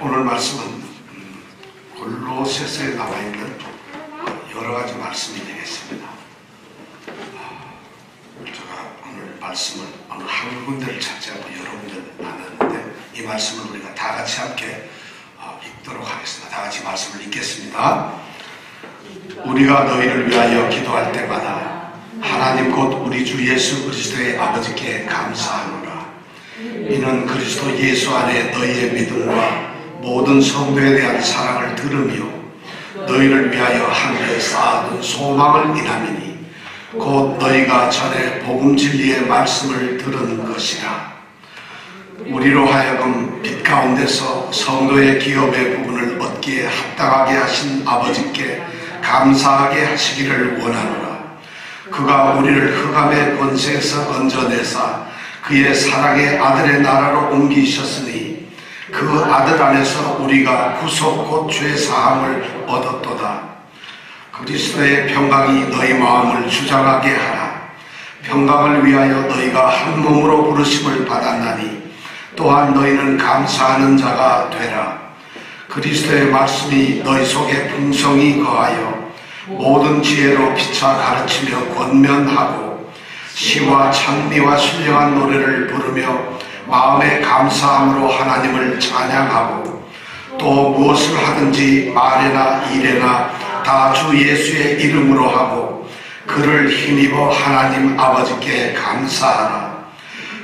오늘 말씀은 골로새서에 나와 있는 여러 가지 말씀이 되겠습니다. 제가 오늘 말씀을 어느 한 군데를 찾지 않고 여러 군데를 나눴는데 이 말씀을 우리가 다 같이 함께 읽도록 하겠습니다. 다 같이 말씀을 읽겠습니다. 우리가 너희를 위하여 기도할 때마다 하나님 곧 우리 주 예수 그리스도의 아버지께 감사하노라. 이는 그리스도 예수 안에 너희의 믿음과 모든 성도에 대한 사랑을 들으며 너희를 위하여 하늘에 쌓아둔 소망을 인함이니 곧 너희가 전에 복음 진리의 말씀을 들은 것이라. 우리로 하여금 빛 가운데서 성도의 기업의 부분을 얻기에 합당하게 하신 아버지께 감사하게 하시기를 원하노라. 그가 우리를 흑암의 권세에서 건져내사 그의 사랑의 아들의 나라로 옮기셨으니 그 아들 안에서 우리가 구속 곧 죄사함을 얻었도다. 그리스도의 평강이 너희 마음을 주장하게 하라. 평강을 위하여 너희가 한 몸으로 부르심을 받았나니 또한 너희는 감사하는 자가 되라. 그리스도의 말씀이 너희 속에 풍성히 거하여 모든 지혜로 피차 가르치며 권면하고 시와 찬미와 신령한 노래를 부르며 마음의 감사함으로 하나님을 찬양하고 또 무엇을 하든지 말에나 일에나 다 주 예수의 이름으로 하고 그를 힘입어 하나님 아버지께 감사하라.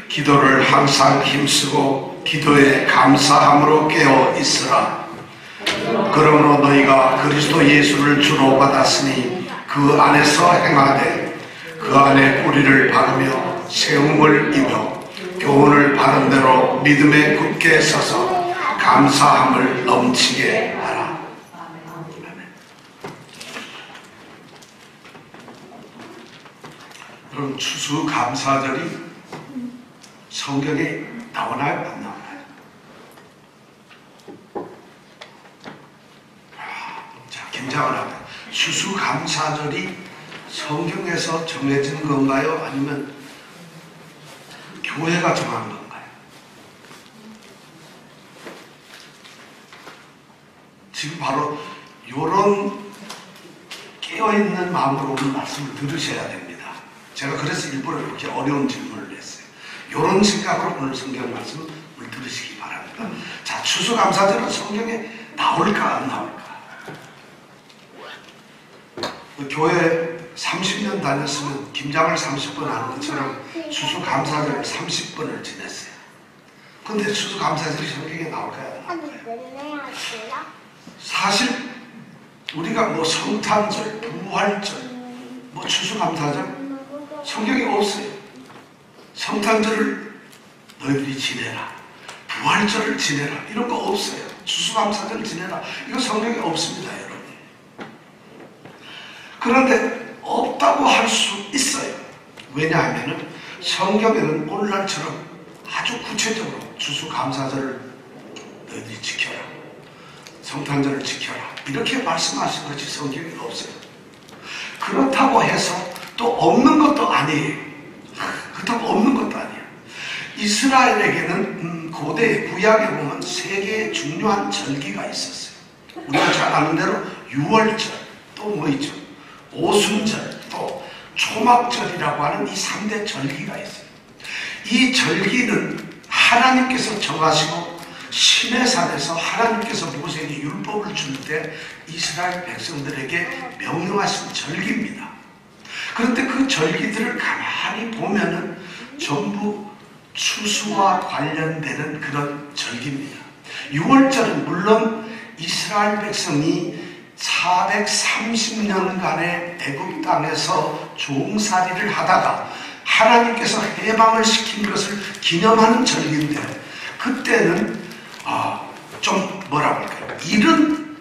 기도를 항상 힘쓰고 기도에 감사함으로 깨어 있으라. 그러므로 너희가 그리스도 예수를 주로 받았으니 그 안에서 행하되 그 안에 뿌리를 박으며 세움을 입어 교훈을 바른 대로 믿음에 굳게 서서 감사함을 넘치게 하라. 여러분, 추수감사절이 성경에 나오나요? 안 나오나요? 자, 김장을 하면 추수감사절이 성경에서 정해진 건가요? 아니면 교회가 정한 건가요? 지금 바로 이런 깨어있는 마음으로 오늘 말씀을 들으셔야 됩니다. 제가 그래서 일부러 이렇게 어려운 질문을 했어요. 이런 생각으로 오늘 성경 말씀을 들으시기 바랍니다. 자, 추수감사절은 성경에 나올까 안 나올까? 교회 30년 다녔으면 김장을 30번 하는 것처럼 추수감사절 30번을 지냈어요. 근데 추수감사절이 성경에 나올까요? 안 나올까요? 사실 우리가 뭐 성탄절, 부활절, 뭐 추수감사절 성경에 없어요. 성탄절을 너희들이 지내라, 부활절을 지내라, 이런 거 없어요. 추수감사절 지내라, 이거 성경에 없습니다, 여러분. 그런데 없다고 할 수 있어요. 왜냐하면 성경에는 오늘날처럼 아주 구체적으로 추수감사절을 너희들이 지켜라, 성탄절을 지켜라, 이렇게 말씀하신 것이 성경에 없어요. 그렇다고 해서 또 없는 것도 아니에요. 그렇다고 없는 것도 아니에요. 이스라엘에게는 고대 구약에 보면 세 개의 중요한 절기가 있었어요. 우리가 잘 아는 대로 유월절, 또 뭐 있죠? 오순절, 또 초막절이라고 하는 이 3대 절기가 있어요. 이 절기는 하나님께서 정하시고 시내산에서 하나님께서 모세에게 율법을 줄 때 이스라엘 백성들에게 명령하신 절기입니다. 그런데 그 절기들을 가만히 보면은 전부 추수와 관련되는 그런 절기입니다. 6월절은 물론 이스라엘 백성이 430년간의 애굽 땅에서 종살이를 하다가 하나님께서 해방을 시킨 것을 기념하는 절기인데, 그때는 좀 뭐라고 할까요? 이른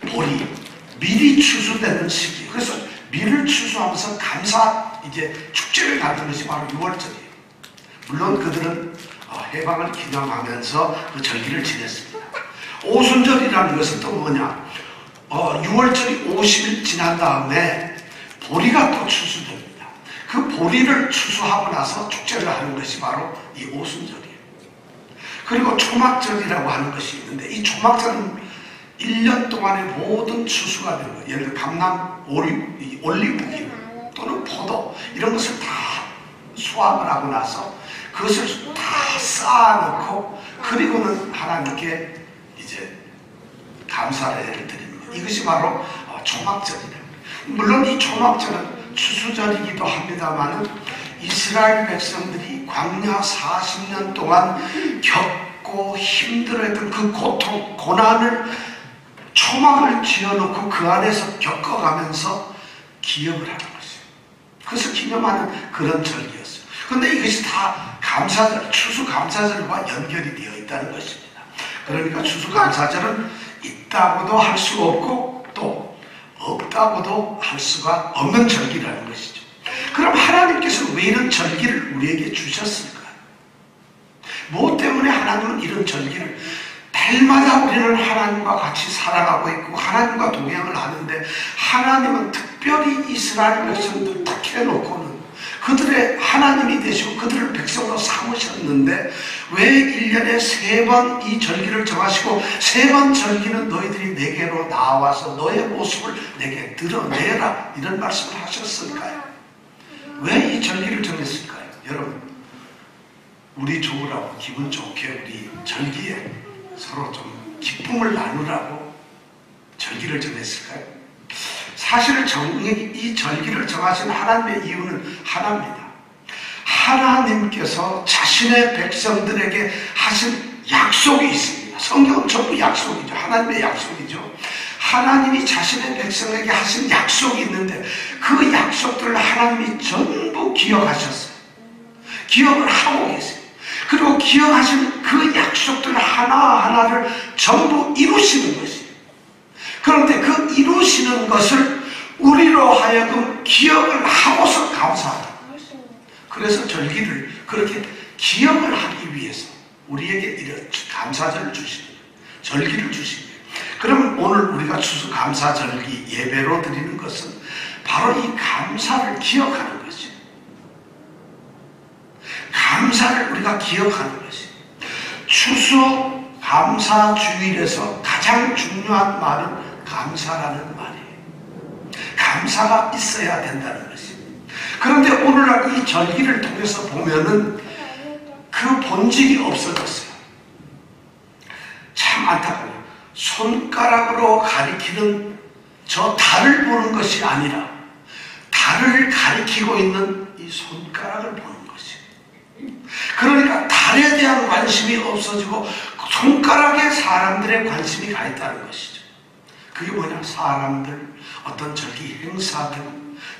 볼이 미리 추수되는 시기. 그래서 밀을 추수하면서 감사 축제를 갖는 것이 바로 6월절이에요. 물론 그들은 해방을 기념하면서 그 절기를 지냈습니다. 오순절이라는 것은 또 뭐냐? 6월절이 50일 지난 다음에 보리가 또 추수됩니다. 그 보리를 추수하고 나서 축제를 하는 것이 바로 이 오순절이에요. 그리고 초막절이라고 하는 것이 있는데, 이 초막절은 1년 동안의 모든 추수가 되는 거예요. 예를 들어 감남, 올리브유 또는 포도 이런 것을 다 수확을 하고 나서 그것을 다 쌓아놓고 그리고는 하나님께 이제 감사를 드립니다. 이것이 바로 초막절이다. 물론 이 초막절은 추수절이기도 합니다만 이스라엘 백성들이 광야 40년 동안 겪고 힘들어했던 그 고통, 고난을 초막을 지어놓고 그 안에서 겪어가면서 기억을 하는 것이에요. 그것을 기념하는 그런 절기였어요. 그런데 이것이 다 감사절, 추수감사절과 연결이 되어 있다는 것입니다. 그러니까 추수감사절은 있다고도 할 수 없고 또 없다고도 할 수가 없는 절기라는 것이죠. 그럼 하나님께서 왜 이런 절기를 우리에게 주셨을까요? 무엇 때문에 하나님은 이런 절기를, 달마다 우리는 하나님과 같이 살아가고 있고 하나님과 동행을 하는데 하나님은 특별히 이스라엘 백성들 딱 해놓고는 그들의 하나님이 되시고 그들을 백성으로 삼으셨는데 왜 1년에 3번 이 절기를 정하시고 3번 절기는 너희들이 내게로 나와서 너의 모습을 내게 드러내라 이런 말씀을 하셨을까요? 왜 이 절기를 정했을까요? 여러분, 우리 좋으라고 기분 좋게 우리 절기에 서로 좀 기쁨을 나누라고 절기를 정했을까요? 사실 이 절기를 정하신 하나님의 이유는 하나입니다. 하나님께서 자신의 백성들에게 하신 약속이 있습니다. 성경은 전부 약속이죠. 하나님의 약속이죠. 하나님이 자신의 백성에게 하신 약속이 있는데 그 약속들을 하나님이 전부 기억하셨어요. 기억을 하고 계세요. 그리고 기억하신 그 약속들 하나하나를 전부 이루시는 것이에요. 그런데 그 이루시는 것을 우리로 하여금 기억을 하고서 감사하다. 그래서 절기를 그렇게 기억을 하기 위해서 우리에게 이런 감사절을 주시는 거예요. 절기를 주시는 거예요. 그러면 오늘 우리가 추수감사절기 예배로 드리는 것은 바로 이 감사를 기억하는 것이에요. 감사를 우리가 기억하는 것이에요. 추수감사주일에서 가장 중요한 말은 감사라는 말이에요. 감사가 있어야 된다는 것이에요. 그런데 오늘날 이 절기를 통해서 보면은 그 본질이 없어졌어요. 참 안타까워요. 손가락으로 가리키는 저 달을 보는 것이 아니라 달을 가리키고 있는 이 손가락을 보는 것이에요. 그러니까 달에 대한 관심이 없어지고 손가락에 사람들의 관심이 가 있다는 것이죠. 그게 뭐냐? 사람들, 어떤 절기 행사들,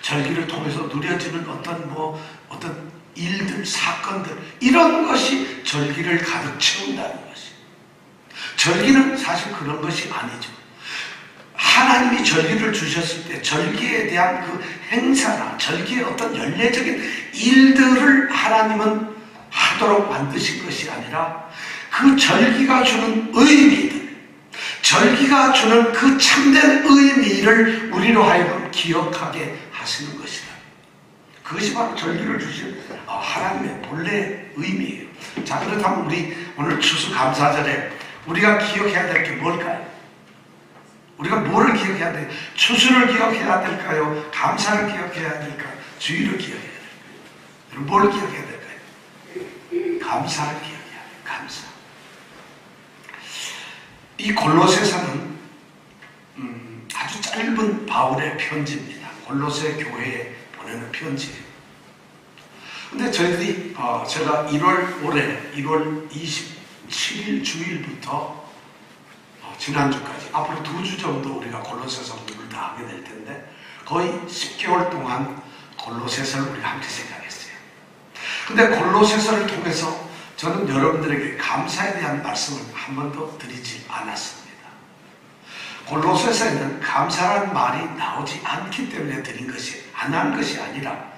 절기를 통해서 누려지는 어떤 일들, 사건들, 이런 것이 절기를 가득 채운다는 것이에요. 절기는 사실 그런 것이 아니죠. 하나님이 절기를 주셨을 때 절기에 대한 그 행사나 절기의 어떤 연례적인 일들을 하나님은 하도록 만드신 것이 아니라 그 절기가 주는 의미들, 절기가 주는 그 참된 의미를 우리로 하여금 기억하게 하시는 것이다. 그것이 바로 절기를 주신 하나님의 본래 의미예요. 자, 그렇다면 우리 오늘 추수감사절에 우리가 기억해야 될 게 뭘까요? 우리가 뭐를 기억해야 돼요? 추수를 기억해야 될까요? 감사를 기억해야 될까요? 주의를 기억해야 될까요? 뭘 기억해야 될까요? 감사를 기억해야 돼요. 감사. 이 골로새서는 아주 짧은 바울의 편지입니다. 골로새 교회에 보내는 편지예요. 근데 저희들이 제가 올해 1월 27일 주일부터 지난주까지 앞으로 2주 정도 우리가 골로새서 공부를 다 하게 될 텐데 거의 10개월 동안 골로새서를 우리가 함께 생각했어요. 근데 골로새서를 통해서 저는 여러분들에게 감사에 대한 말씀을 한 번도 드리지 않았습니다. 골로새서에는 감사라는 말이 나오지 않기 때문에 드린 것이 안 한 것이 아니라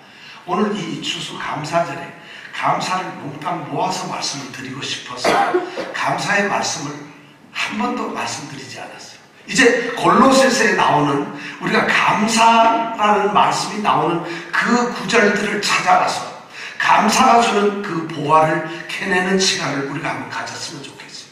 오늘 이 추수감사절에 감사를 몽땅 모아서 말씀을 드리고 싶어서 감사의 말씀을 한 번도 말씀드리지 않았어요. 이제 골로새서에 나오는 우리가 감사라는 말씀이 나오는 그 구절들을 찾아가서 감사가 주는 그 보화를 캐내는 시간을 우리가 한번 가졌으면 좋겠어요.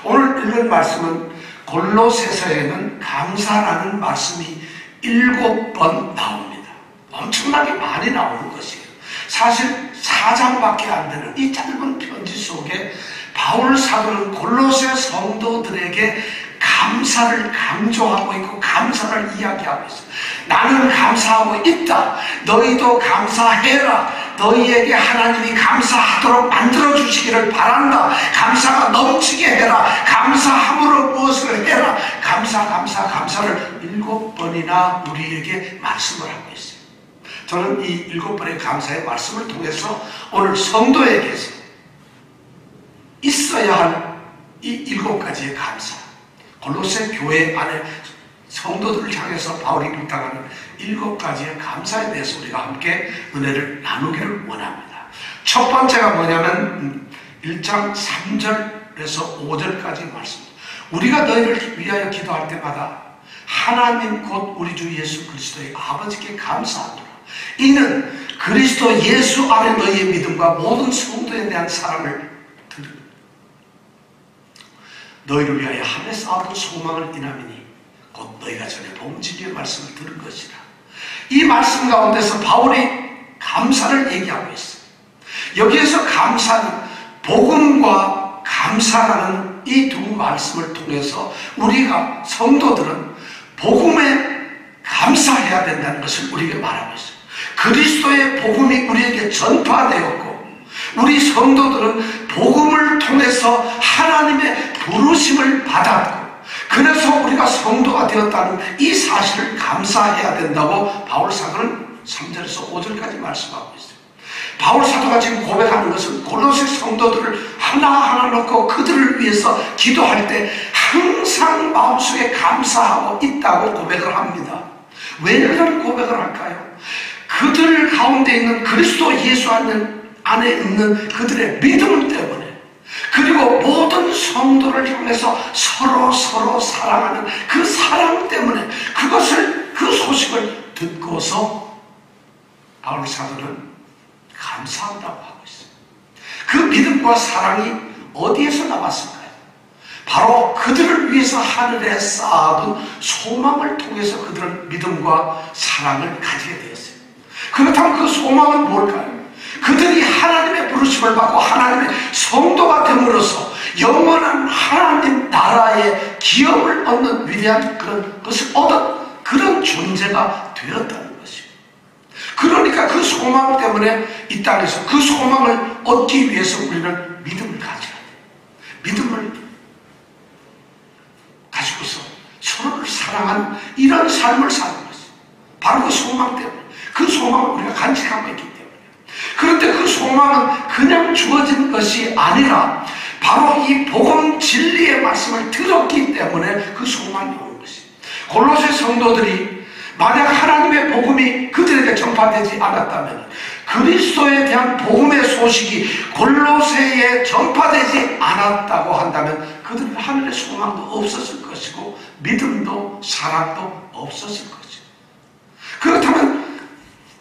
오늘 읽은 말씀은 골로새서에는 감사라는 말씀이 7번 나옵니다. 엄청나게 많이 나오는 것이에요. 사실 4장밖에 안 되는 이 짧은 편지 속에 바울 사도는 골로새 성도들에게 감사를 강조하고 있고 감사를 이야기하고 있어요. 나는 감사하고 있다. 너희도 감사해라. 너희에게 하나님이 감사하도록 만들어주시기를 바란다. 감사가 넘치게 해라. 감사함으로 무엇을 해라. 감사를 7번이나 우리에게 말씀을 하고 있어요. 저는 이 7번의 감사의 말씀을 통해서 오늘 성도에게서 있어야 할 이 7가지의 감사, 골로새 교회 안에 성도들을 향해서 바울이 부탁하는 7가지의 감사에 대해서 우리가 함께 은혜를 나누기를 원합니다. 첫 번째가 뭐냐면 1장 3절에서 5절까지 말씀. 우리가 너희를 위하여 기도할 때마다 하나님 곧 우리 주 예수 그리스도의 아버지께 감사하노라. 이는 그리스도 예수 안에 너희의 믿음과 모든 성도에 대한 사랑을 드립니다. 너희를 위하여 하늘에 쌓아둔 소망을 인함이니 곧 너희가 전에 본 진리의 말씀을 들은 것이라. 이 말씀 가운데서 바울이 감사를 얘기하고 있어요. 여기에서 감사는 복음과 감사라는 이 두 말씀을 통해서 우리가 성도들은 복음에 감사해야 된다는 것을 우리에게 말하고 있어요. 그리스도의 복음이 우리에게 전파되었고 우리 성도들은 복음을 통해서 하나님의 부르심을 받았고 그래서 우리가 성도가 되었다는 이 사실을 감사해야 된다고 바울 사도는 3절에서 5절까지 말씀하고 있어요. 바울 사도가 지금 고백하는 것은 골로새 성도들을 하나하나 놓고 그들을 위해서 기도할 때 항상 마음속에 감사하고 있다고 고백을 합니다. 왜 이런 고백을 할까요? 그들 가운데 있는 그리스도 예수 안에 있는 그들의 믿음 때문에 그리고 모든 성도를 향해서 서로 사랑하는 그 사랑 때문에 그 소식을 듣고서 바울 사도는 감사한다고 하고 있어요. 그 믿음과 사랑이 어디에서 나왔을까요? 바로 그들을 위해서 하늘에 쌓아둔 소망을 통해서 그들은 믿음과 사랑을 가지게 되었어요. 그렇다면 그 소망은 뭘까요? 그들이 하나님의 부르심을 받고 하나님의 성도가 됨으로써 영원한 하나님 나라의 기업을 얻는 위대한 그런 것을 얻은 그런 존재가 되었다는 것이에요. 그러니까 그 소망 때문에 이 땅에서 그 소망을 얻기 위해서 우리는 믿음을 가져야 돼요. 믿음을 가지고서 서로를 사랑하는 이런 삶을 사는 것이에요. 바로 그 소망 때문에. 그 소망을 우리가 간직하고 있기 때문에. 그런데 그 소망은 그냥 주어진 것이 아니라 바로 이 복음 진리의 말씀을 들었기 때문에 그 소망이 오는 것이에요. 골로새 성도들이 만약 하나님의 복음이 그들에게 전파되지 않았다면 그리스도에 대한 복음의 소식이 골로새에 전파되지 않았다고 한다면 그들은 하늘의 소망도 없었을 것이고 믿음도 사랑도 없었을 것이고 그렇다면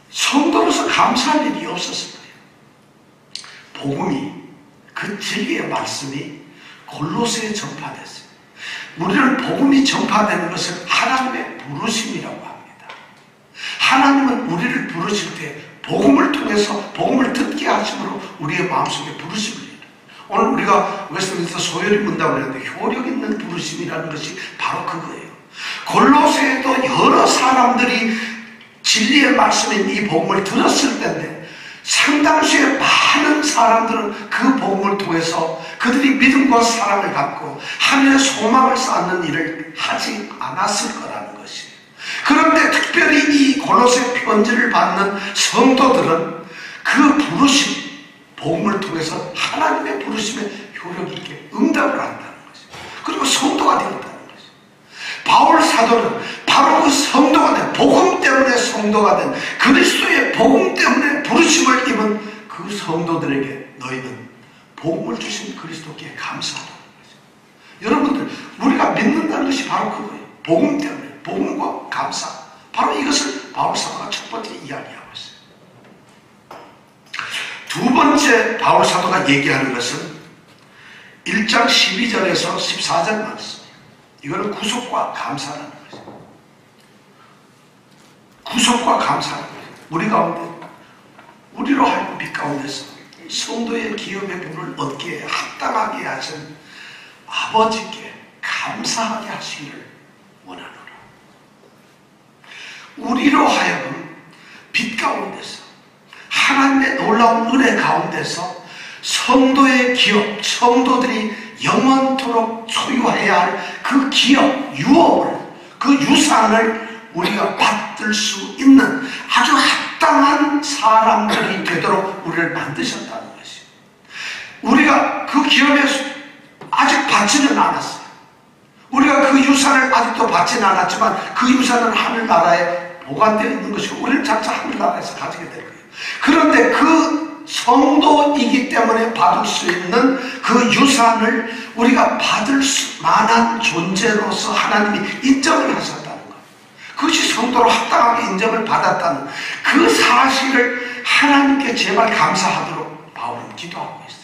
성도로서 감사할 일이 없었을 거예요. 복음이 그 진리의 말씀이 골로새에 전파됐어요. 우리는 복음이 전파되는 것을 하나님의 부르심이라고 합니다. 하나님은 우리를 부르실 때 복음을 통해서 복음을 듣게 하심으로 우리의 마음속에 부르심을 이루어요. 오늘 우리가 웨스트민스터 소요리 문답을 했는데 효력 있는 부르심이라는 것이 바로 그거예요. 골로새에도 여러 사람들이 진리의 말씀인 이 복음을 들었을 때인데 상당수의 많은 사람들은 그 복음을 통해서 그들이 믿음과 사랑을 갖고 하늘의 소망을 쌓는 일을 하지 않았을 거라는 것이에요. 그런데 특별히 이 골로새 편지를 받는 성도들은 그 부르심, 복음을 통해서 하나님의 부르심에 효력 있게 응답을 한다는 것이에요. 그리고 성도가 되었다는 것이에요. 바울 사도는 바로 그 성도가 된, 복음 때문에 성도가 된, 그리스도의 복음 때문에 부르심을 입은 그 성도들에게 너희는 복음을 주신 그리스도께 감사하다는 거죠. 여러분들, 우리가 믿는다는 것이 바로 그거예요. 복음 때문에, 복음과 감사. 바로 이것을 바울 사도가 첫 번째 이야기하고 있어요. 두 번째 바울 사도가 얘기하는 것은 1장 12절에서 14절 말씀. 이거는 구속과 감사라는 것이죠. 구속과 감사라는 것이죠. 우리 가운데, 우리로 하여금 빛 가운데서 성도의 기업의 분을 얻기에 합당하게 하신 아버지께 감사하게 하시기를 원하노라. 우리로 하여금 빛 가운데서 하나님의 놀라운 은혜 가운데서 성도의 기업, 성도들이 영원토록 소유해야 할 그 기업, 유업을, 그 유산을 우리가 받을 수 있는 아주 합당한 사람들이 되도록 우리를 만드셨다는 것이. 우리가 그 기업에 아직 받지는 않았어요. 우리가 그 유산을 아직도 받지는 않았지만 그 유산은 하늘나라에 보관되어 있는 것이고 우리는 각자 하늘나라에서 가지게 될 거예요. 그런데 그 성도이기 때문에 받을 수 있는 그 유산을 우리가 받을 만한 존재로서 하나님이 인정을 하셨다는 것. 그것이 성도로 합당하게 인정을 받았다는 그 사실을 하나님께 제발 감사하도록 바울은 기도하고 있어요.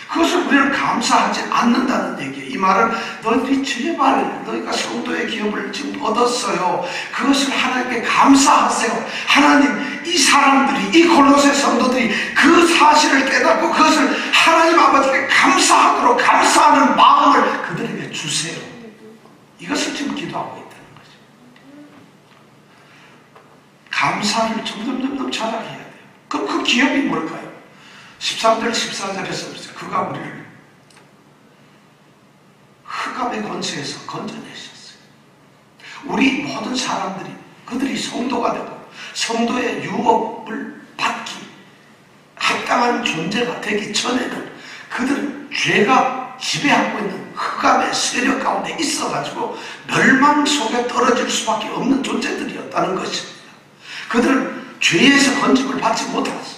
그것을 우리는 감사하지 않는다는 얘기예요. 이 말은 너희들이 제발 너희가 성도의 기업을 지금 얻었어요. 그것을 하나님께 감사하세요. 하나님, 이 사람들이, 이 골로새 성도들이 그 사실을 깨닫고 그것을 하나님 아버지께 감사하도록 감사하는 마음을 그들에게 주세요. 이것을 지금 기도하고 있다는 거죠. 감사를 점점 잘하게 해야 돼요. 그럼 그 기업이 뭘까요? 13절 14절에서 그가 우리를 흑암의 권세에서 건져내셨어요. 우리 모든 사람들이 그들이 성도가 되고 성도의 유업을 받기 합당한 존재가 되기 전에는 그들은 죄가 지배하고 있는 흑암의 세력 가운데 있어가지고 멸망 속에 떨어질 수밖에 없는 존재들이었다는 것입니다. 그들은 죄에서 건짐을 받지 못했어요.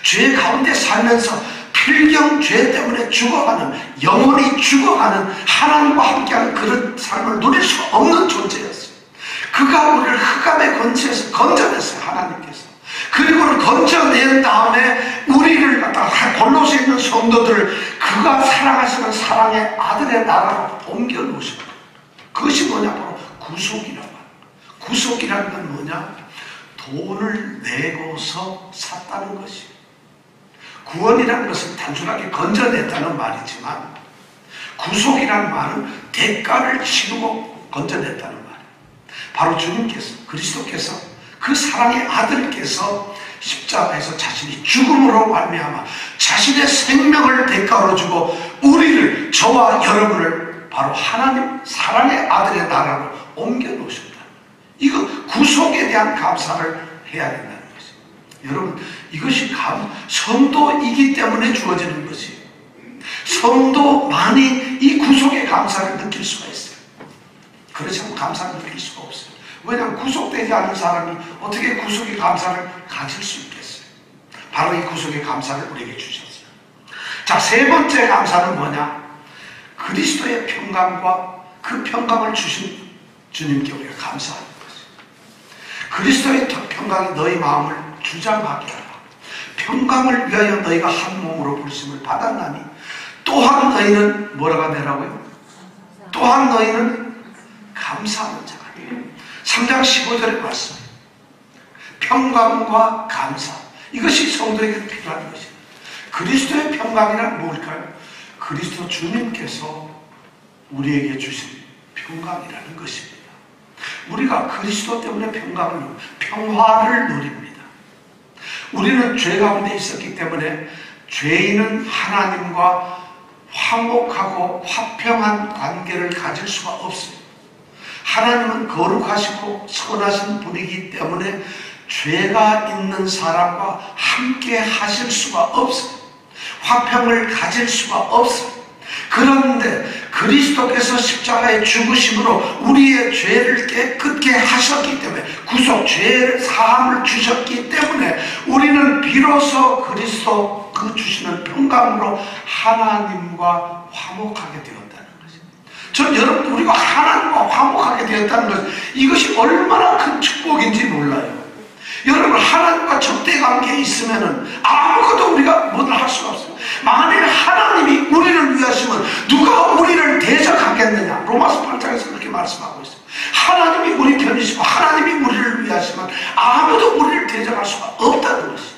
죄 가운데 살면서 필경 죄 때문에 죽어가는, 영원히 죽어가는 하나님과 함께하는 그런 삶을 누릴 수 없는 존재였어요. 그가 우리를 흑암의 권세에서 건져냈어요. 하나님께서. 그리고는 건져낸 다음에 우리를 갖다가 골로새에 있는 성도들을 그가 사랑하시는 사랑의 아들의 나라로 옮겨 놓으셨다. 그것이 뭐냐? 바로 구속이라고 합니다. 구속이라는 건 뭐냐? 돈을 내고서 샀다는 것이에요. 구원이라는 것은 단순하게 건져냈다는 말이지만 구속이라는 말은 대가를 치르고 건져냈다는 말이에요. 바로 주님께서, 그리스도께서, 그 사랑의 아들께서 십자가에서 자신이 죽음으로 말미암아 자신의 생명을 대가로 주고 우리를, 저와 여러분을 바로 하나님 사랑의 아들의 나라로 옮겨 놓으셨다. 이거 구속에 대한 감사를 해야 된다는 것이에요. 여러분, 이것이 성도이기 때문에 주어지는 것이에요. 성도만이 이 구속의 감사를 느낄 수가 있어요. 그렇지 않고 감사를 느낄 수가 없어요. 왜냐하면 구속되지 않은 사람이 어떻게 구속의 감사를 가질 수 있겠어요? 바로 이 구속의 감사를 우리에게 주셨어요. 자, 세 번째 감사는 뭐냐? 그리스도의 평강과 그 평강을 주신 주님께 우리가 감사하는 것이에요. 그리스도의 평강이 너희 마음을 주장하게 하라. 평강을 위하여 너희가 한 몸으로 부르심을 받았나니 또한 너희는 뭐라고 되라고요? 또한 너희는 감사하는 자가 되라. 3장 15절의 말씀. 평강과 감사. 이것이 성도에게 필요한 것입니다. 그리스도의 평강이란 뭘까요? 그리스도 주님께서 우리에게 주신 평강이라는 것입니다. 우리가 그리스도 때문에 평화를 누립니다. 우리는 죄 가운데 있었기 때문에 죄인은 하나님과 화목하고 화평한 관계를 가질 수가 없어요. 하나님은 거룩하시고 선하신 분이기 때문에 죄가 있는 사람과 함께 하실 수가 없어요. 화평을 가질 수가 없어요. 그런데 그리스도께서 십자가의 죽으심으로 우리의 죄를 깨끗게 하셨기 때문에, 구속, 죄 사함을 주셨기 때문에 우리는 비로소 그리스도 그 주시는 평강으로 하나님과 화목하게 되었다는 것입니다. 전 여러분, 우리가 하나님과 화목하게 되었다는 것, 이것이 얼마나 큰 축복인지 몰라요. 여러분, 하나님과 적대 관계에 있으면은 아무것도 우리가 뭐를 할 수가 없어요. 만일 하나님이 우리를 위하시면 누가 우리를 대적하겠느냐? 로마서 8장에서 그렇게 말씀하고 있어요. 하나님이 우리 편이시고 하나님이 우리를 위하시면 아무도 우리를 대적할 수가 없다는 것이에요.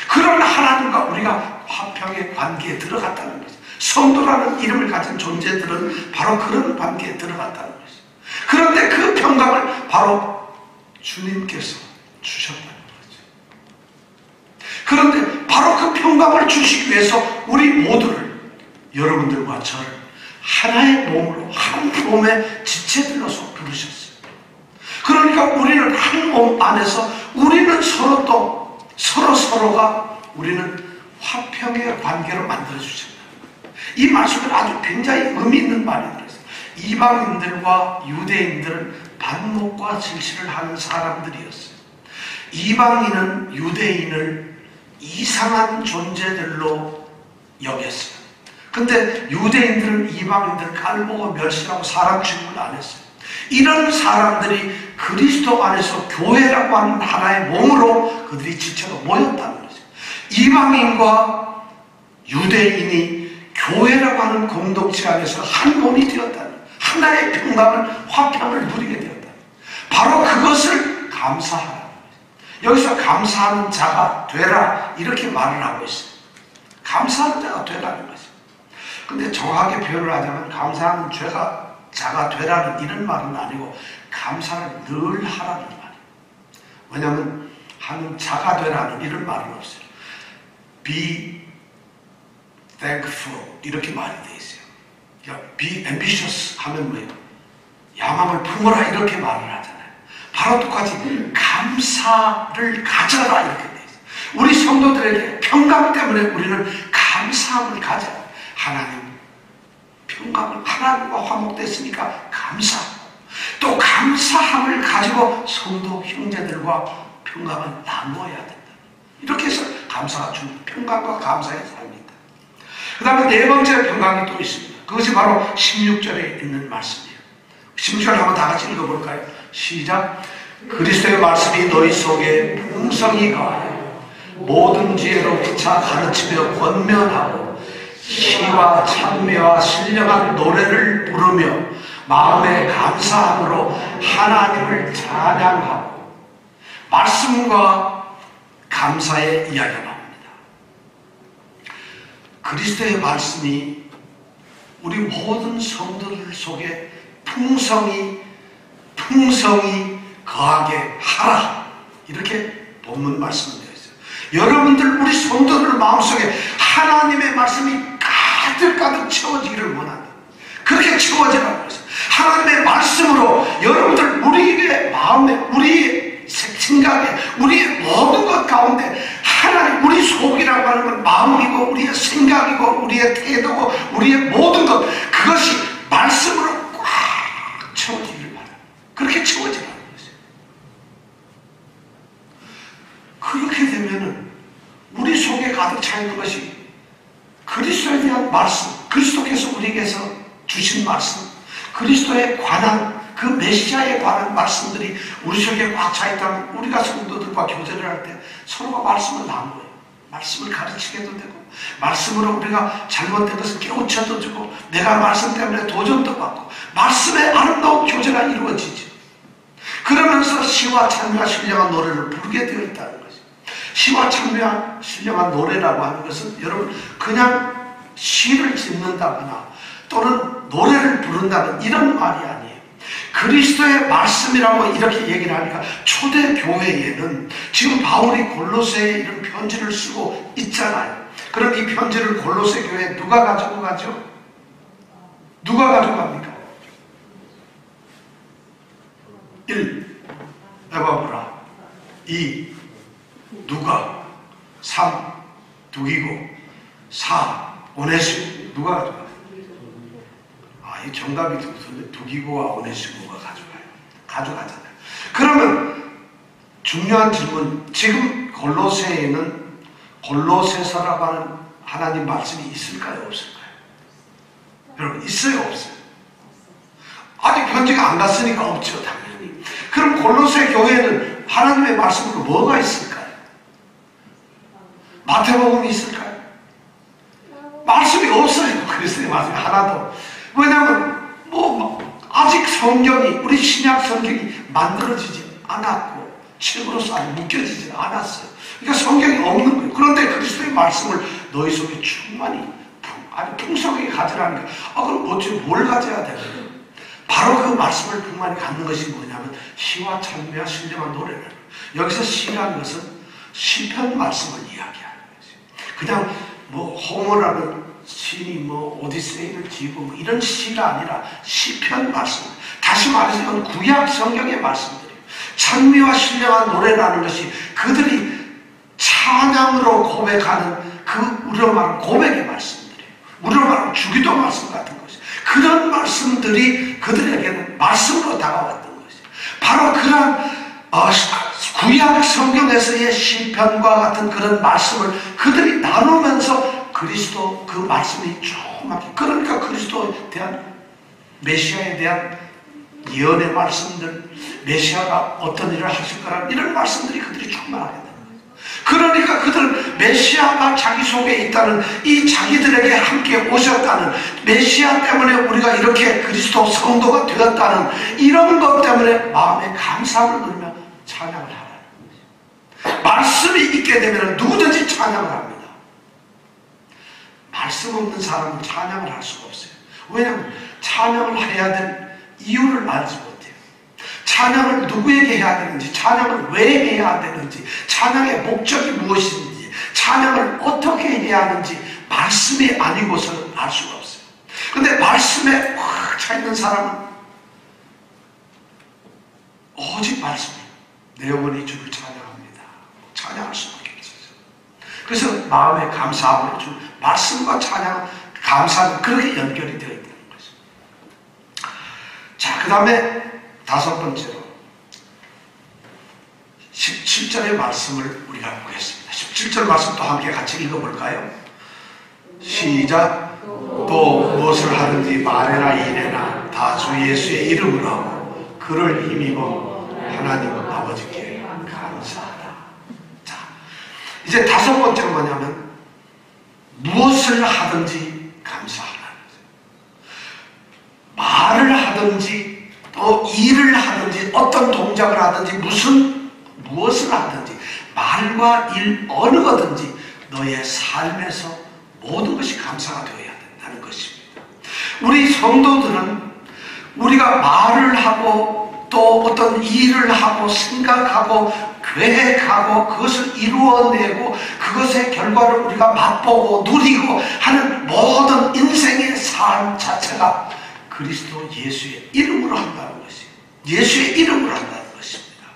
그런 하나님과 우리가 화평의 관계에 들어갔다는 것이에요. 성도라는 이름을 가진 존재들은 바로 그런 관계에 들어갔다는 것이에요. 그런데 그 평강을 바로 주님께서 주셨다는 거죠. 그런데 바로 그 평강을 주시기 위해서 우리 모두를, 여러분들과 저를 하나의 몸으로, 한 몸의 지체들로서 부르셨어요. 그러니까 우리는 한 몸 안에서 우리는 서로 또 서로가 우리는 화평의 관계로 만들어주셨다. 이 말씀은 아주 굉장히 의미 있는 말이 들어있어요. 이방인들과 유대인들은 반목과 질시를 하는 사람들이었어요. 이방인은 유대인을 이상한 존재들로 여겼어요. 근데 유대인들은 이방인들을 깔보고 멸시하고 사람 취급을 안 했어요. 이런 사람들이 그리스도 안에서 교회라고 하는 하나의 몸으로 그들이 지체로 모였다는 거죠. 이방인과 유대인이 교회라고 하는 공동체 안에서 한 몸이 되었다는, 하나의 평강을, 화평을 누리게 되었다. 바로 그것을 감사하라. 여기서 감사하는 자가 되라 이렇게 말을 하고 있어요. 감사하는 자가 되라는 거죠. 근데 정확하게 표현을 하자면 감사하는 자가 되라는 이런 말은 아니고 감사를 늘 하라는 말이에요. 왜냐하면 하는 자가 되라는 이런 말은 없어요. Be thankful 이렇게 말이 되어 있어요. 그러니까 be ambitious 하면 뭐예요? 야망을 품어라 이렇게 말을 하잖아요. 바로 똑같이 감사를 가져라 이렇게 되어 있어요. 우리 성도들에게 평강 때문에 우리는 감사함을 가져라. 하나님 평강을, 하나님과 화목됐으니까 감사하고, 또 감사함을 가지고 성도 형제들과 평강을 나누어야 된다. 이렇게 해서 감사가 주는 평강과 감사의 삶입니다. 그 다음에 네 번째 평강이 또 있습니다. 그것이 바로 16절에 있는 말씀이에요. 16절 한번 다 같이 읽어볼까요? 시작. 그리스도의 말씀이 너희 속에 풍성히 거하여 모든 지혜로 피차 가르치며 권면하고 시와 찬미와 신령한 노래를 부르며 마음의 감사함으로 하나님을 찬양하고, 말씀과 감사의 이야기가 나옵니다. 그리스도의 말씀이 우리 모든 성도들 속에 풍성히 거하게 하라 이렇게 본문 말씀이 되어 있어요. 여러분들, 우리 성도들 마음속에 하나님의 말씀이 가득 채워지기를 원한다. 그렇게 채워지라고 했어요. 하나님의 말씀으로 여러분들, 우리의 마음에, 우리의 생각에, 우리의 모든 것 가운데 하나님, 우리 속이라고 하는 건 마음이고 우리의 생각이고 우리의 태도고 우리의 모든 것, 그것이 말씀으로 꽉 채워지기를 바랍니다. 그렇게 채워지라는 것이에요. 그렇게 되면은 우리 속에 가득 차 있는 것이 그리스도에 대한 말씀, 그리스도께서 우리에게서 주신 말씀, 그리스도에 관한 그 메시아에 관한 말씀들이 우리 속에 꽉 차 있다면 우리가 성도들과 교제를 할 때 서로가 말씀을 나누어요. 말씀을 가르치게도 되고, 말씀으로 우리가 잘못된 것을 깨우쳐도 주고, 내가 말씀 때문에 도전도 받고, 말씀의 아름다운 교제가 이루어지죠. 그러면서 시와 찬미와 신령한 노래를 부르게 되어 있다는 거죠. 시와 찬미와 신령한 노래라고 하는 것은 여러분 그냥 시를 짓는다거나 또는 노래를 부른다는 이런 말이 아니에요. 그리스도의 말씀이라고 이렇게 얘기를 하니까 초대 교회에는 지금 바울이 골로새에 이런 편지를 쓰고 있잖아요. 그럼 이 편지를 골로새 교회에 누가 가지고 가죠? 누가 가지고 갑니까? 1. 에바브라. 2. 누가. 3. 두기고. 4. 오네시모. 누가 가져가요? 이 정답이 두기고와 오네시모가 가져가잖아요. 그러면 중요한 질문, 지금 골로새에는 골로새서라고 하는 하나님 말씀이 있을까요? 없을까요? 여러분, 있어요? 없어요? 아직 편지가 안 갔으니까 없죠, 당연히. 그럼 골로새 교회는 하나님의 말씀으로 뭐가 있을까요? 마태복음이 있을까요? 말씀이 없어요. 그리스도의 말씀이 하나도. 왜냐하면 아직 성경이, 우리 신약 성경이 만들어지지 않았고 책으로서 아직 묶여지지 않았어요. 그러니까 성경이 없는 거예요. 그런데 그리스도의 말씀을 너희 속에 충만히 아주 풍성하게 가지라니까, 그럼 어째 뭘 가져야 되나요? 바로 그 말씀을 충만히 갖는 것이 뭐냐면 시와 찬미와 신령한 노래를. 여기서 시라는 것은 시편 말씀을 이야기하는 거죠. 그냥 호모라는 시인이 오디세이를 지고 이런 시가 아니라 시편 말씀. 다시 말해서 이건 구약 성경의 말씀들이에요. 찬미와 신령한 노래라는 것이 그들이 찬양으로 고백하는 그 우리로 말하는 고백의 말씀들이에요. 우리로 말하는 주기도 말씀 같은 것이. 그런 말씀들이 그들에게는 말씀으로 다가왔던 것이에요. 바로 그런 구약 성경에서의 시편과 같은 그런 말씀을 그들이 나누면서 그리스도 그 말씀이 조그맣게, 그러니까 그리스도에 대한, 메시아에 대한 예언의 말씀들, 메시아가 어떤 일을 하실 거라는 이런 말씀들이 그들이 충만하게 되는 거예요. 그러니까 그들 메시아가 자기 속에 있다는, 이 자기들에게 함께 오셨다는, 메시아 때문에 우리가 이렇게 그리스도 성도가 되었다는 이런 것 때문에 마음에 감사함을 누리며 찬양을 하라는 거예요. 말씀이 있게 되면 누구든지 찬양을 합니다. 말씀 없는 사람은 찬양을 할 수가 없어요. 왜냐하면 찬양을 해야 될 이유를 알지 못해요. 찬양을 누구에게 해야 되는지, 찬양을 왜 해야 되는지, 찬양의 목적이 무엇인지, 찬양을 어떻게 해야 하는지 말씀이 아니고서는 알 수가 없어요. 근데 말씀에 확 차있는 사람은 오직 말씀이에요. 내 영혼이 주를 찬양합니다. 찬양할 수밖에 없어요. 그래서 마음에 감사함을 주 말씀과 찬양, 감사는 그렇게 연결이 되어 있는 거죠. 자, 그 다음에 다섯 번째로 17절의 말씀을 우리가 보겠습니다. 17절 말씀 또 함께 같이 읽어볼까요? 시작. 또 무엇을 하든지 말이나 일에나 다 주 예수의 이름으로 하고 그를 힘입어 하나님 아버지께 감사하라. 자, 이제 다섯 번째가 뭐냐면 무엇을 하든지 감사하라. 말을 하든지 또 일을 하든지 어떤 동작을 하든지 무엇을 하든지 말과 일 어느 거든지 너의 삶에서 모든 것이 감사가 되어야 된다는 것입니다. 우리 성도들은 우리가 말을 하고 또 어떤 일을 하고 생각하고 계획하고 그것을 이루어내고 그것의 결과를 우리가 맛보고 누리고 하는 모든 인생의 삶 자체가 그리스도 예수의 이름으로 한다는 것이에요. 예수의 이름으로 한다는 것입니다.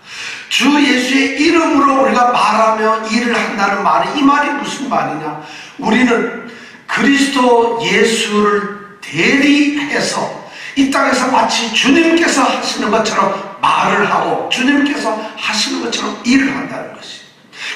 주 예수의 이름으로 우리가 말하며 일을 한다는 말이, 이 말이 무슨 말이냐? 우리는 그리스도 예수를 대리해서 이 땅에서 마치 주님께서 하시는 것처럼 말을 하고 주님께서 하시는 것처럼 일을 한다는 것이에요.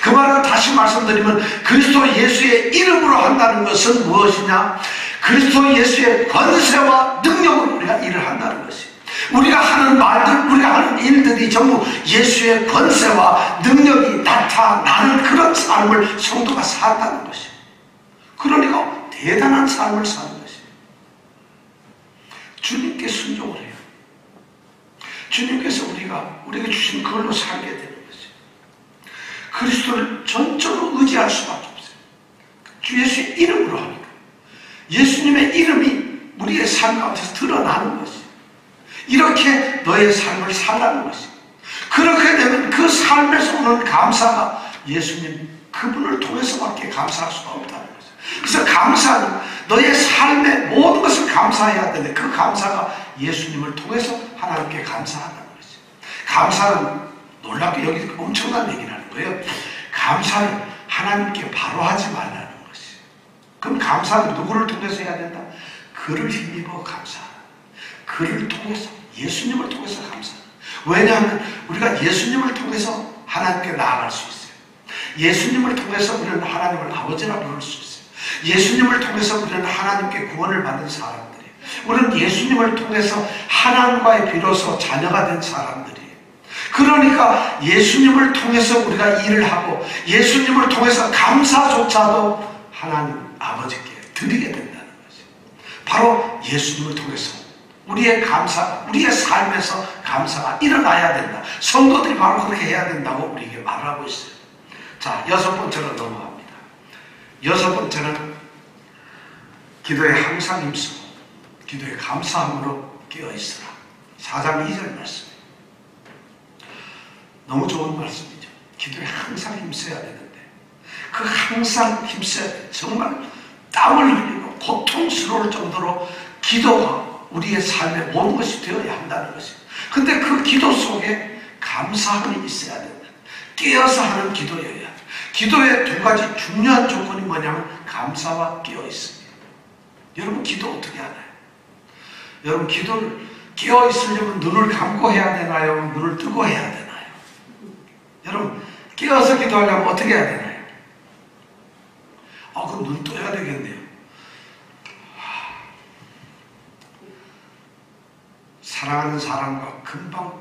그 말은 다시 말씀드리면 그리스도 예수의 이름으로 한다는 것은 무엇이냐? 그리스도 예수의 권세와 능력으로 우리가 일을 한다는 것이에요. 우리가 하는 말들, 우리가 하는 일들이 전부 예수의 권세와 능력이 나타나는 그런 삶을 성도가 산다는 것이에요. 그러니까 대단한 삶을 사는 것이에요. 주님께 순종을 해요. 주님께서 우리에게 주신 그걸로 살게 되는 것이에요. 그리스도를 전적으로 의지할 수밖에 없어요. 주 예수의 이름으로 하니까. 예수님의 이름이 우리의 삶 가운데서 드러나는 것이에요. 이렇게 너의 삶을 살라는 것이에요. 그렇게 되면 그 삶에서 오는 감사가 예수님 그분을 통해서밖에 감사할 수가 없다는 거죠. 그래서 감사는 너의 삶의 모든 것을 감사해야 되는데 그 감사가 예수님을 통해서 하나님께 감사하다는 것이죠. 감사는 놀랍게 여기 엄청난 얘기를 하는 거예요. 감사를 하나님께 바로 하지 말라는 것이에요. 그럼 감사는 누구를 통해서 해야 된다? 그를 힘입어 감사하라. 그를 통해서, 예수님을 통해서 감사하라. 왜냐하면 우리가 예수님을 통해서 하나님께 나아갈 수 있어요. 예수님을 통해서 우리는 하나님을 아버지라 부를 수 있어요. 예수님을 통해서 우리는 하나님께 구원을 받는 사람들이에요. 우리는 예수님을 통해서 하나님과의 비로소 자녀가 된 사람들이에요. 그러니까 예수님을 통해서 우리가 일을 하고 예수님을 통해서 감사조차도 하나님 아버지께 드리게 된다는 것이 바로 예수님을 통해서 우리의 감사, 우리의 삶에서 감사가 일어나야 된다. 성도들이 바로 그렇게 해야 된다고 우리에게 말하고 있어요. 자, 6번째로 넘어갑니다. 6번째는 기도에 항상 힘쓰고 기도에 감사함으로 깨어있으라. 4장 2절 말씀. 너무 좋은 말씀이죠. 기도에 항상 힘써야 되는데 그 항상 힘써야 돼. 정말 땀을 흘리고 고통스러울 정도로 기도가 우리의 삶의 모든 것이 되어야 한다는 것이에요. 근데 그 기도 속에 감사함이 있어야 된다. 깨어서 하는 기도여야 돼. 기도의 두 가지 중요한 조건이 뭐냐면 감사와 깨어있습니다. 여러분 기도 어떻게 하나요? 여러분 기도를 깨어있으려면 눈을 감고 해야 되나요? 눈을 뜨고 해야 되나요? 여러분 깨어서 기도하려면 어떻게 해야 되나요? 그럼 눈 떠야 되겠네요. 사랑하는 사람과 금방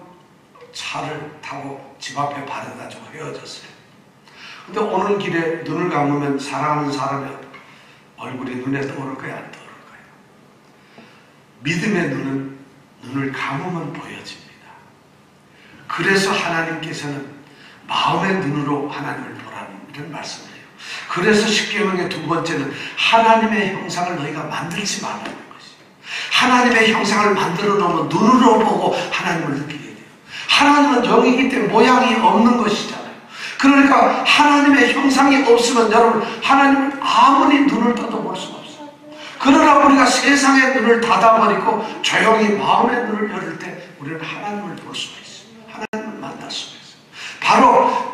차를 타고 집 앞에 바래다 주고 헤어졌어요. 근데 오는 길에 눈을 감으면 사랑하는 사람의 얼굴이 눈에 떠오를 거야, 안 떠오를 거야? 믿음의 눈은 눈을 감으면 보여집니다. 그래서 하나님께서는 마음의 눈으로 하나님을 보라는 이런 말씀을 해요. 그래서 십계명의 두 번째는 하나님의 형상을 너희가 만들지 말라는 것이에요. 하나님의 형상을 만들어 놓으면 눈으로 보고 하나님을 느끼게 돼요. 하나님은 영이기 때문에 모양이 없는 것이잖아요. 그러니까 하나님의 형상이 없으면 여러분 하나님을 아무리 눈을 떠도 볼 수가 없어요. 그러나 우리가 세상의 눈을 닫아버리고 조용히 마음의 눈을 열을 때 우리는 하나님을 볼 수가 있어요. 하나님을 만날 수가 있어요. 바로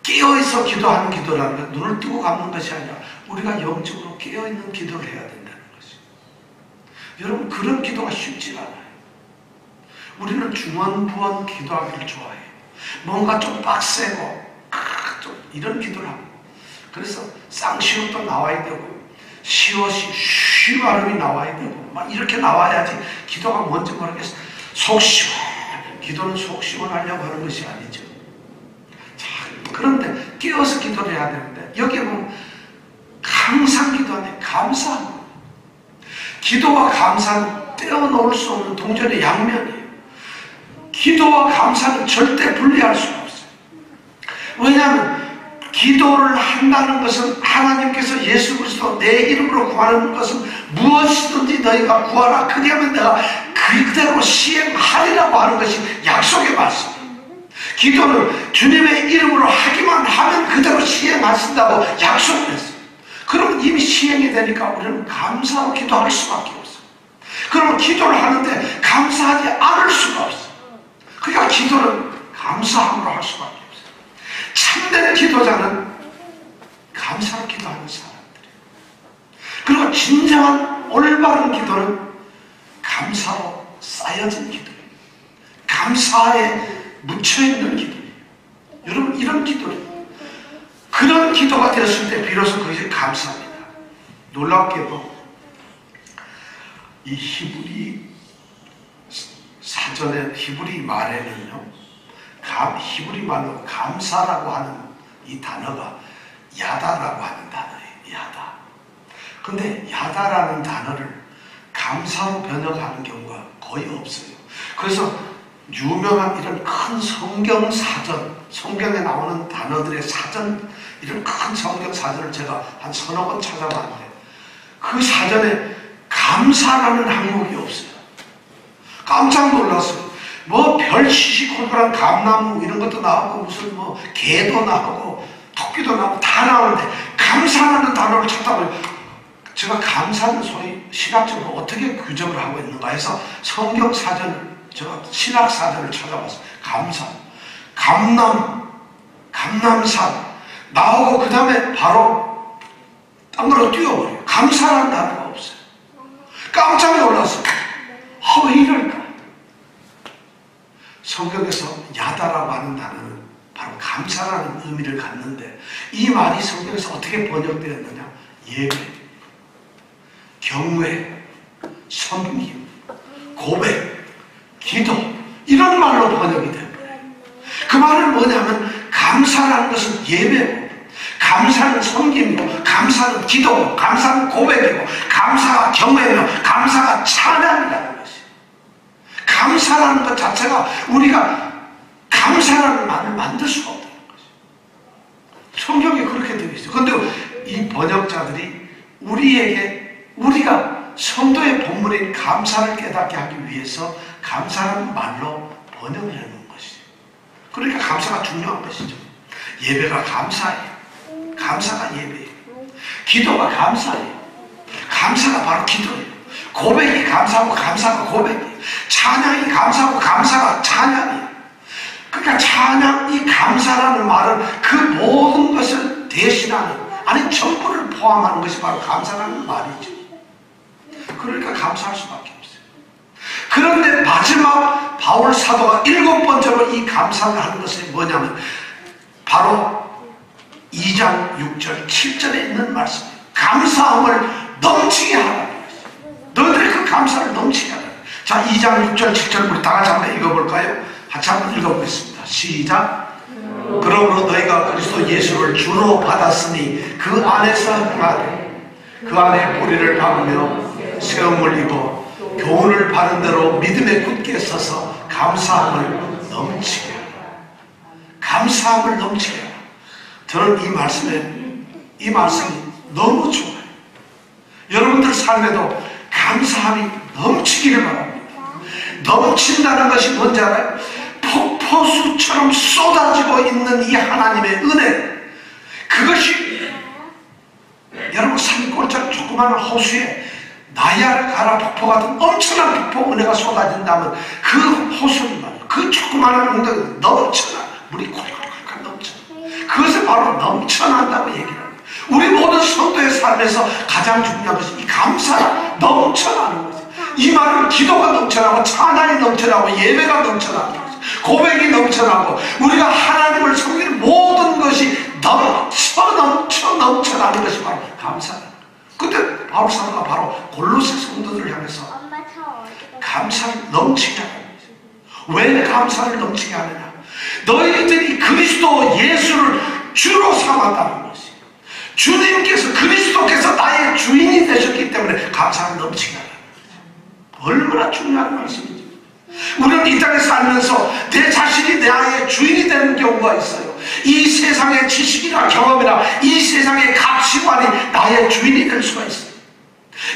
깨어있어 기도하는 기도라는 건 눈을 뜨고 감는 것이 아니라 우리가 영적으로 깨어있는 기도를 해야 된다는 것이에요. 여러분 그런 기도가 쉽지 않아요. 우리는 중언부언 기도하기를 좋아해요. 뭔가 좀 빡세고 좀 이런 기도를 하고 그래서 쌍시옷도 나와야 되고 시옷이 쉬 발음이 나와야 되고 막 이렇게 나와야지 기도가 뭔지 모르겠어요. 속 시원 기도는 속 시원하려고 하는 것이 아니죠. 자, 그런데 깨어서 기도를 해야 되는데 여기에 보면 항상 기도하네. 감사합니다. 기도와 감사는 떼어놓을 수 없는 동전의 양면이에요. 기도와 감사는 절대 분리할 수가 없어요. 왜냐하면 기도를 한다는 것은 하나님께서 예수 그리스도 내 이름으로 구하는 것은 무엇이든지 너희가 구하라. 그리하면 내가 그대로 시행하리라고 하는 것이 약속의 말씀이에요. 기도는 주님의 이름으로 하기만 하면 그대로 시행하신다고 약속을 했어요. 그러면 이미 시행이 되니까 우리는 감사로 기도할 수밖에 없어요. 그러면 기도를 하는데 감사하지 않을 수가 없어요. 그러니까 기도는 감사함으로 할 수밖에 없어요. 참된 기도자는 감사로 기도하는 사람들이에요. 그리고 진정한 올바른 기도는 감사로 쌓여진 기도예요. 감사에 묻혀있는 기도예요. 여러분 이런 기도예요. 그런 기도가 되었을 때 비로소 그것이 감사합니다. 놀랍게도 이 히브리 사전에 히브리 말에는요, 히브리 말로 감사라고 하는 이 단어가 야다라고 하는 단어예요. 야다. 근데 야다라는 단어를 감사로 번역하는 경우가 거의 없어요. 그래서 유명한 이런 큰 성경 사전, 성경에 나오는 단어들의 사전, 이런 큰 성경 사전을 제가 한 서너 번 찾아봤는데 그 사전에 감사라는 항목이 없어요. 깜짝 놀랐어요. 뭐 별 시시콜콜한 감나무 이런 것도 나오고 무슨 뭐 개도 나오고 토끼도 나오고 다 나오는데 감사라는 단어를 찾아보니 제가 감사는 소위 신학적으로 어떻게 규정을 하고 있는가 해서 성경 사전을 제가 신학 사전을 찾아봤어요. 감사, 감남산 나오고 그 다음에 바로 딴 걸로 뛰어버려요. 감사라는 단어가 없어요. 깜짝 놀랐어요. 왜 이럴까? 성경에서 야다라고 하는 단어는 바로 감사라는 의미를 갖는데 이 말이 성경에서 어떻게 번역되었느냐? 예배, 경외, 섬김, 고백, 기도 이런 말로 번역이 됩니다. 그 말은 뭐냐면 감사라는 것은 예배고, 감사는 섬김이고, 감사는 기도고, 감사는 고백이고, 감사가 경외며, 감사가 찬양이라는 것이. 감사라는 것 자체가 우리가 감사라는 말을 만들 수가 없다는 것이. 성경에 그렇게 되어 있어요. 그런데 이 번역자들이 우리가 성도의 본문인 감사를 깨닫게 하기 위해서 감사라는 말로 번역을 해놓은 것이죠. 그러니까 감사가 중요한 것이죠. 예배가 감사예요. 감사가 예배예요. 기도가 감사예요. 감사가 바로 기도예요. 고백이 감사하고 감사가 고백이에요. 찬양이 감사하고 감사가 찬양이에요. 그러니까 찬양, 이 감사라는 말은 그 모든 것을 대신하는, 아니 전부를 포함하는 것이 바로 감사라는 말이죠. 그러니까 감사할 수밖에 없어요. 그런데 마지막 바울 사도가 7번째로 이 감사를 하는 것이 뭐냐면 바로 2장 6절 7절에 있는 말씀이에요. 감사함을 넘치게 하라는 것이죠. 너희들의 그 감사를 넘치게 하라는 거예요. 자, 2장 6절 7절 우리 다 같이 한번 읽어볼까요? 같이 한번 읽어보겠습니다. 시작. 그러므로 너희가 그리스도 예수를 주로 받았으니 그 안에서 행하되 그 안에 뿌리를 박으며 세움을 입어 교훈을 바른 대로 믿음에 굳게 서서 감사함을 넘치게 하라. 감사함을 넘치게 하라. 저는 이 말씀이 너무 좋아요. 여러분들 삶에도 감사함이 넘치기를 바랍니다. 넘친다는 것이 뭔지 알아요? 폭포수처럼 쏟아지고 있는 이 하나님의 은혜, 그것이 여러분 산골짜기 조그마한 호수에 나이아가라 폭포 같은 엄청난 폭포 은혜가 쏟아진다면 그 호수는 말이에요. 그 조그마한 웅덩이 넘쳐나, 물이 콜콜콜 넘쳐나. 그것을 바로 넘쳐난다고 얘기를 합니다. 우리 모든 성도의 삶에서 가장 중요한 것이 이 감사가 넘쳐나는 것이에요. 이 말은 기도가 넘쳐나고 찬양이 넘쳐나고 예배가 넘쳐나는 것이에요. 고백이 넘쳐나고 우리가 하나님을 섬기는 모든 것이 넘쳐나는 것이 바로 감사다. 근데 바울 사도가 바로 골로새 성도들을 향해서 감사를 넘치게 하는 거죠. 왜 감사를 넘치게 하느냐? 너희들이 그리스도 예수를 주로 삼았다는 것이, 주님께서 그리스도께서 나의 주인이 되셨기 때문에 감사를 넘치게 하는 거죠. 얼마나 중요한 말씀이죠. 우리는 이 땅에 살면서 내 자신이 나의 주인이 되는 경우가 있어요. 이 세상의 지식이나 경험이나 이 세상의 가치관이 나의 주인이 될 수가 있어요.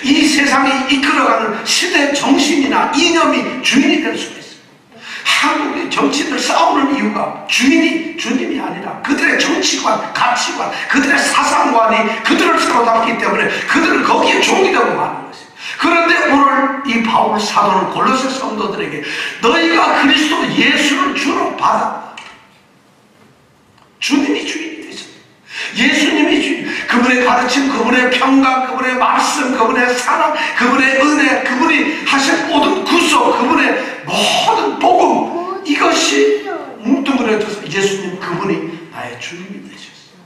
이 세상이 이끌어가는 시대 정신이나 이념이 주인이 될 수가 있어요. 한국의 정치인들 싸우는 이유가 주님이 아니라 그들의 정치관, 가치관, 그들의 사상관이 그들을 사로잡기 때문에 그들은 거기에 종이 되고 마는 것이에요. 그런데 오늘 이 바울 사도는 골로새 성도들에게 너희가 그리스도 예수를 주로 받아. 주님이 주인이 되셨어요. 예수님이 주인. 그분의 가르침, 그분의 평강, 그분의 말씀, 그분의 사랑, 그분의 은혜, 그분이 하신 모든 구속, 그분의 모든 복음, 이것이 뭉뚱그려져서 예수님 그분이 나의 주님이 되셨어요.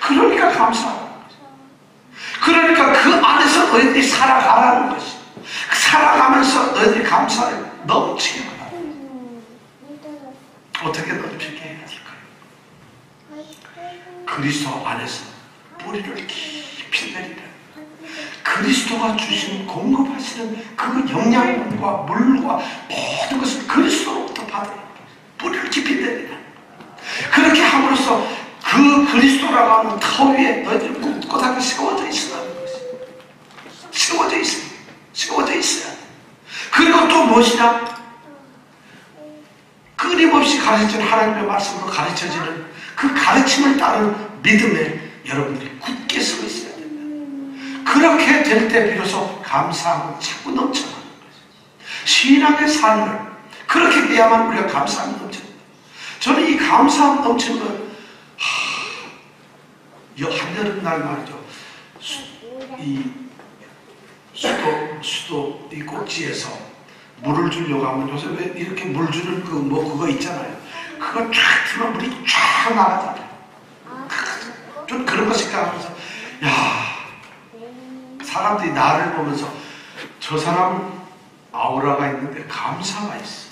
그러니까 감사하는 거죠. 그러니까 그 안에서 너희들이 살아가라는 것이, 살아가면서 너희들이 감사를 넘치게 하라. 어떻게 넘치게 해야 될까요? 그리스도 안에서 뿌리를 깊이 내리라. 그리스도가 주신 공급하시는 그 영양분과 물과 모든 것을 그리스도로부터 받으라. 뿌리를 깊이 내리라. 그렇게 함으로써 그 그리스도라고 하는 터 위에 너희들이 꿋꿋하게 세워져 있으라는 것이. 세워져 있어야 돼. 그리고 또 무엇이냐? 끊임없이 가르쳐지는 하나님의 말씀으로 가르쳐지는 그 가르침을 따른 믿음에 여러분들이 굳게 서 있어야 됩니다. 그렇게 될 때 비로소 감사함은 자꾸 넘쳐나는 거죠. 신앙의 삶을 그렇게 해야만 우리가 감사함이 넘쳐납니다. 저는 이 감사함 넘치는 걸 한여름 날 말이죠. 이 수도 이 꼭지에서 물을 주려고 하면 요새 왜 이렇게 물 주는 그거 있잖아요. 그거 쫙 틀면 물이 쫙 나가잖아요. 좀 그런 거 생각하면서, 사람들이 나를 보면서 저 사람은 아우라가 있는데 감사가 있어.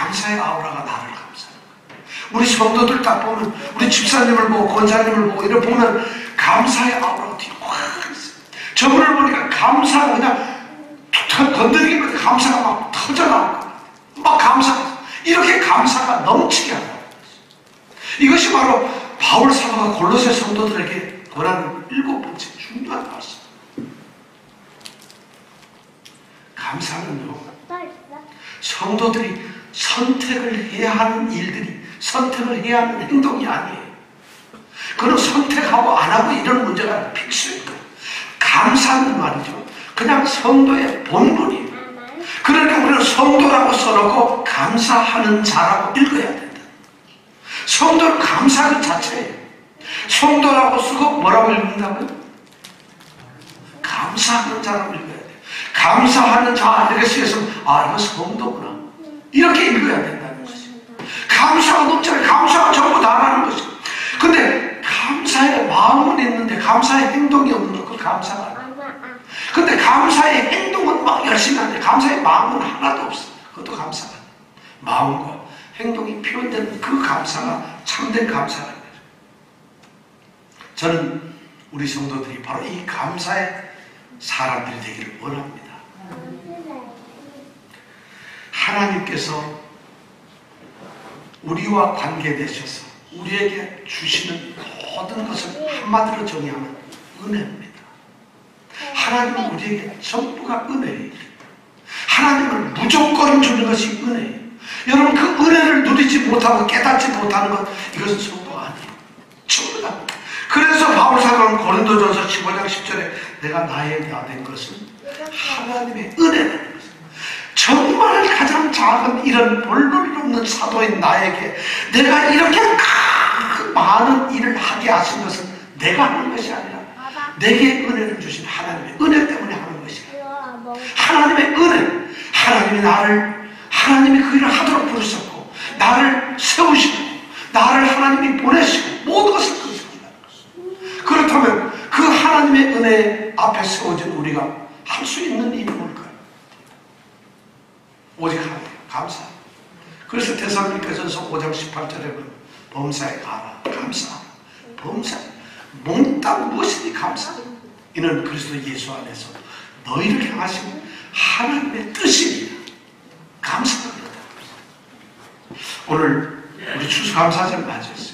감사의 아우라가 나를 감싸는 거예요. 우리 성도들 딱 보면, 우리 집사님을 보고 권사님을 보고 이렇게 보면 감사의 아우라가 뒤에 확 있어요. 저분을 보니까 감사가 그냥 건드리기만 감사가 막 터져나올 거예요. 막 감사가, 이렇게 감사가 넘치게 하는 거예요. 이것이 바로 바울 사도가 골로새 성도들에게 권하는 7번째 중요한 말씀. 감사는요, 성도들이 선택을 해야 하는 일들이, 선택을 해야 하는 행동이 아니에요. 그건 선택하고 안 하고 이런 문제가 필수인 거예요. 감사는 말이죠, 그냥 성도의 본분이에요. 그러니까 우리는 성도라고 써놓고 감사하는 자라고 읽어야 된다. 성도는 감사 그 자체예요. 성도라고 쓰고 뭐라고 읽는다고요? 감사하는 자라고 읽어야 돼요. 감사하는 자 이렇게 쓰였으면 아, 이거 성도구나, 이렇게 읽어야 된다는 것이죠. 감사가 넘쳐요. 감사가 전부 다라는 것이죠. 근데 감사의 마음은 있는데 감사의 행동이 없는 거, 그 감사가 아니에요. 근데 감사의 행동은 막 열심히 하는데 감사의 마음은 하나도 없어. 그것도 감사가 아니에요. 마음과 행동이 표현되는 그 감사가 참된 감사라는 거죠. 저는 우리 성도들이 바로 이 감사의 사람들이 되기를 원합니다. 하나님께서 우리와 관계되셔서 우리에게 주시는 모든 것을 한마디로 정의하면 은혜입니다. 하나님은 우리에게 전부가 은혜예요. 하나님을 무조건 주는 것이 은혜예요. 여러분, 그 은혜를 누리지 못하고 깨닫지 못하는 것, 이것은 성도가 아니에요. 전부 다. 그래서 바울 사도는 고린도전서 15장 10절에 내가 나의 나 된 것은 하나님의 은혜라는 것입니다. 정말 가장 작은 이런 볼놀이 없는 사도인 나에게 내가 이렇게 많은 일을 하게 하신 것은 내가 하는 것이 아니라 내게 은혜를 주신 하나님의 은혜 때문에 하는 것이야. 하나님의 은혜, 하나님이 그 일을 하도록 부르셨고 나를 세우시고 나를 하나님이 보내시고 모든 것을 그러십니다. 그렇다면 그 하나님의 은혜 앞에 세워진 우리가 할 수 있는 일이 뭘까요? 오직 하나님 감사. 그래서 데살로니가전서 5장 18절에 보면 범사에 가라, 감사하라. 범사에 몽땅 무엇이니 감사. 이는 그리스도 예수 안에서 너희를 향하신 하나님의 뜻입니다. 감사합니다. 오늘 우리 추수감사절 맞았어요.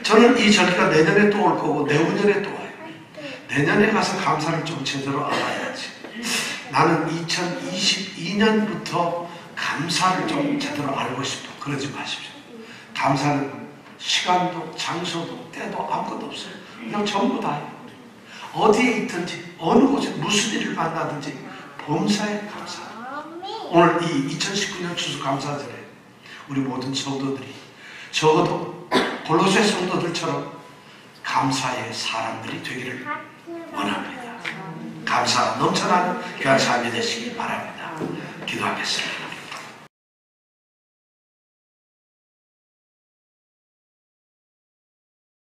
저는 이 절기가 내년에 또 올 거고 내후년에 또 와요. 내년에 가서 감사를 좀 제대로 알아야지. 나는 2022년부터 감사를 좀 제대로 알고 싶어. 그러지 마십시오. 감사는 시간도 장소도 때도 아무것도 없어요. 그냥 전부 다예요. 어디에 있든지 어느 곳에 무슨 일을 만나든지 범사에 감사. 오늘 이 2019년 추수감사절에 우리 모든 성도들이 적어도 골로새 성도들처럼 감사의 사람들이 되기를 원합니다. 감사 넘쳐나는 귀한 삶이 되시기 바랍니다. 기도하겠습니다.